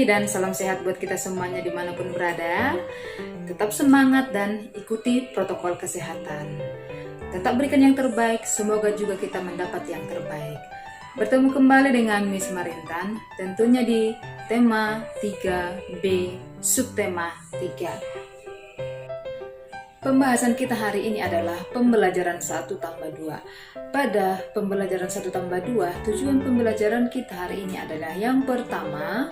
pagi dan salam sehat buat kita semuanya dimanapun berada. Tetap semangat dan ikuti protokol kesehatan. Tetap berikan yang terbaik, semoga juga kita mendapat yang terbaik. Bertemu kembali dengan Miss Marintan, tentunya di tema 3B, subtema 3. Pembahasan kita hari ini adalah pembelajaran 1+2. Pada pembelajaran 1+2, tujuan pembelajaran kita hari ini adalah yang pertama,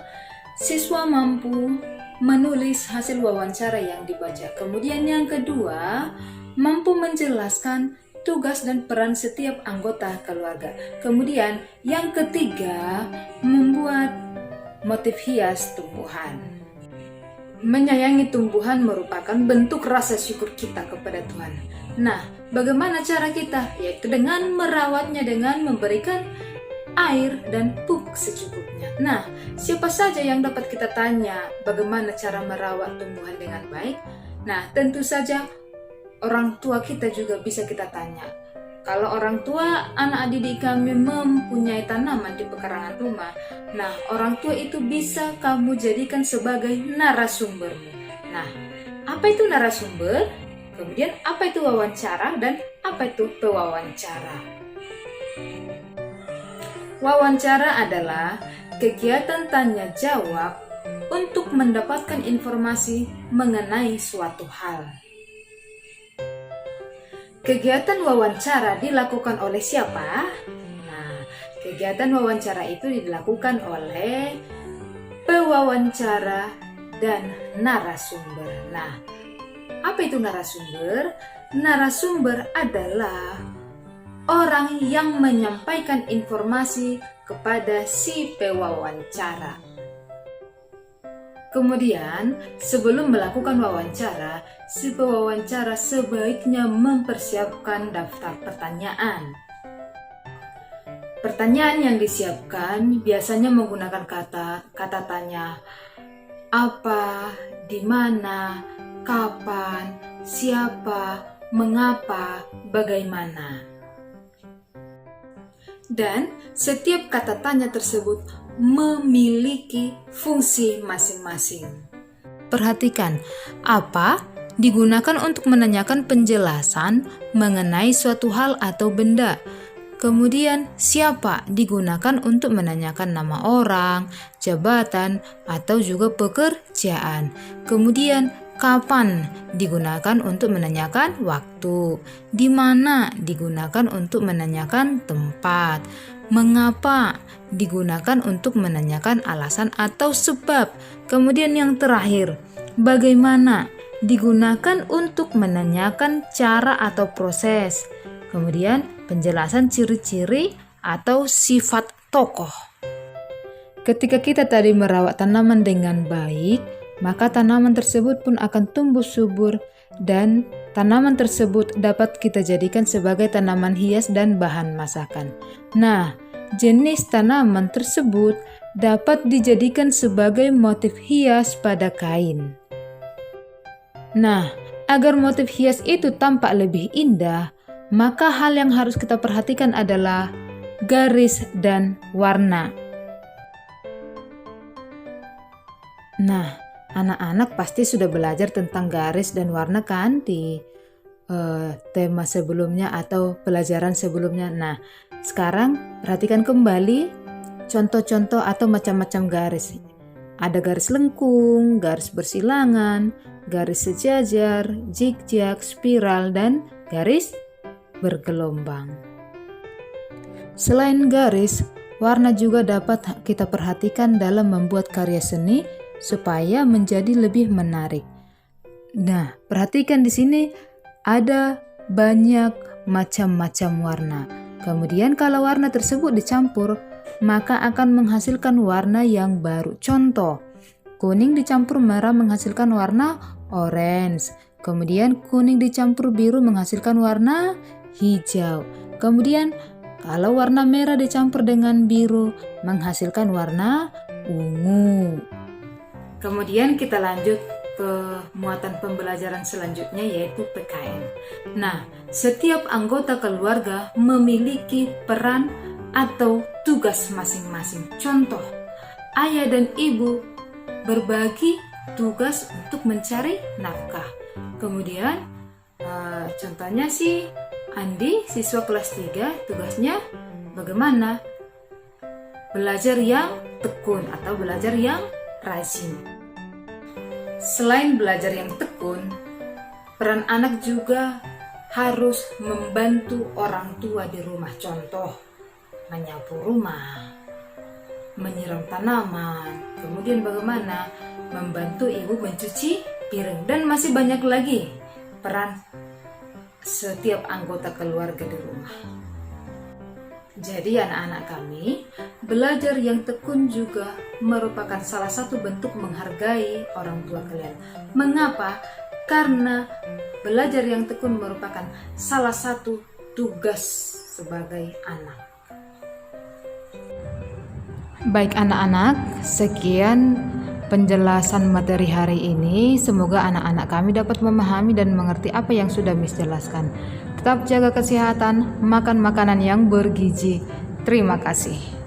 siswa mampu menulis hasil wawancara yang dibaca. Kemudian yang kedua, mampu menjelaskan tugas dan peran setiap anggota keluarga. Kemudian yang ketiga, membuat motif hias tumbuhan. Menyayangi tumbuhan merupakan bentuk rasa syukur kita kepada Tuhan. Nah, bagaimana cara kita? Yaitu dengan merawatnya, dengan memberikan air dan pupuk secukupnya. Nah, siapa saja yang dapat kita tanya bagaimana cara merawat tumbuhan dengan baik? Nah, tentu saja orang tua kita juga bisa kita tanya. Kalau orang tua, anak didik kami mempunyai tanaman di pekarangan rumah, nah orang tua itu bisa kamu jadikan sebagai narasumbermu. Nah, apa itu narasumber? Kemudian apa itu wawancara dan apa itu pewawancara? Wawancara adalah kegiatan tanya jawab untuk mendapatkan informasi mengenai suatu hal. Kegiatan wawancara dilakukan oleh siapa? Nah, kegiatan wawancara itu dilakukan oleh pewawancara dan narasumber. Nah, apa itu narasumber? Narasumber adalah orang yang menyampaikan informasi kepada si pewawancara. Kemudian, sebelum melakukan wawancara, si pewawancara sebaiknya mempersiapkan daftar pertanyaan. Pertanyaan yang disiapkan biasanya menggunakan kata tanya apa, di mana, kapan, siapa, mengapa, bagaimana. Dan setiap kata tanya tersebut memiliki fungsi masing-masing. Perhatikan, apa digunakan untuk menanyakan penjelasan mengenai suatu hal atau benda. Kemudian, siapa digunakan untuk menanyakan nama orang, jabatan, atau juga pekerjaan. Kemudian, kapan digunakan untuk menanyakan waktu, di mana digunakan untuk menanyakan tempat, mengapa digunakan untuk menanyakan alasan atau sebab. Kemudian yang terakhir, bagaimana digunakan untuk menanyakan cara atau proses. Kemudian penjelasan ciri-ciri atau sifat tokoh. Ketika kita tadi merawat tanaman dengan baik, maka tanaman tersebut pun akan tumbuh subur dan tanaman tersebut dapat kita jadikan sebagai tanaman hias dan bahan masakan. Nah, jenis tanaman tersebut dapat dijadikan sebagai motif hias pada kain. Nah, agar motif hias itu tampak lebih indah, maka hal yang harus kita perhatikan adalah garis dan warna. Nah, anak-anak pasti sudah belajar tentang garis dan warna kan di tema sebelumnya atau pelajaran sebelumnya. Nah, sekarang perhatikan kembali contoh-contoh atau macam-macam garis. Ada garis lengkung, garis bersilangan, garis sejajar, zigzag, spiral, dan garis bergelombang. Selain garis, warna juga dapat kita perhatikan dalam membuat karya seni supaya menjadi lebih menarik. Nah, perhatikan di sini ada banyak macam-macam warna. Kemudian kalau warna tersebut dicampur, maka akan menghasilkan warna yang baru. Contoh, kuning dicampur merah menghasilkan warna orange. Kemudian kuning dicampur biru menghasilkan warna hijau. Kemudian kalau warna merah dicampur dengan biru menghasilkan warna ungu. Kemudian kita lanjut ke muatan pembelajaran selanjutnya yaitu PKN. Nah, setiap anggota keluarga memiliki peran atau tugas masing-masing. Contoh, ayah dan ibu berbagi tugas untuk mencari nafkah. Kemudian contohnya si Andi, siswa kelas 3, tugasnya bagaimana? Belajar yang tekun atau belajar yang rajin. Selain belajar yang tekun, peran anak juga harus membantu orang tua di rumah. Contoh, menyapu rumah, menyiram tanaman, kemudian bagaimana membantu ibu mencuci piring, dan masih banyak lagi peran setiap anggota keluarga di rumah. Jadi anak-anak kami, belajar yang tekun juga merupakan salah satu bentuk menghargai orang tua kalian. Mengapa? Karena belajar yang tekun merupakan salah satu tugas sebagai anak. Baik anak-anak, sekian penjelasan materi hari ini. Semoga anak-anak kami dapat memahami dan mengerti apa yang sudah Miss jelaskan. Tetap jaga kesehatan, makan makanan yang bergizi. Terima kasih.